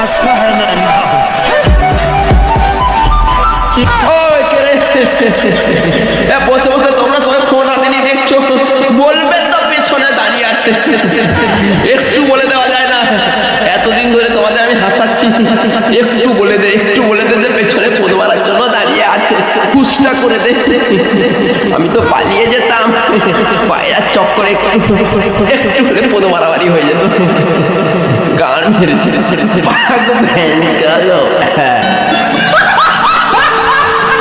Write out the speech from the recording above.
अच्छा है मैं अंधा हूं। বসে বসে তোমরা সবাই ফোন হাতে নিয়ে দেখছো, বলবেন তো পেছনে দাঁড়িয়ে আছে, একটু বলে দেওয়া যায় না? এতদিন ধরে তোমাদের আমি হাসাচ্ছি, একটু বলে দে, একটু বলে দে যে পেছনে ফোন মারার জন্য দাঁড়িয়ে আছে, খুশটা করে দে। আমি তো পালিয়ে যেতাম, পায়রার চক্করে একটু হলে ফোন মারামারি হয়ে যেত। গান মেরেছে গেল।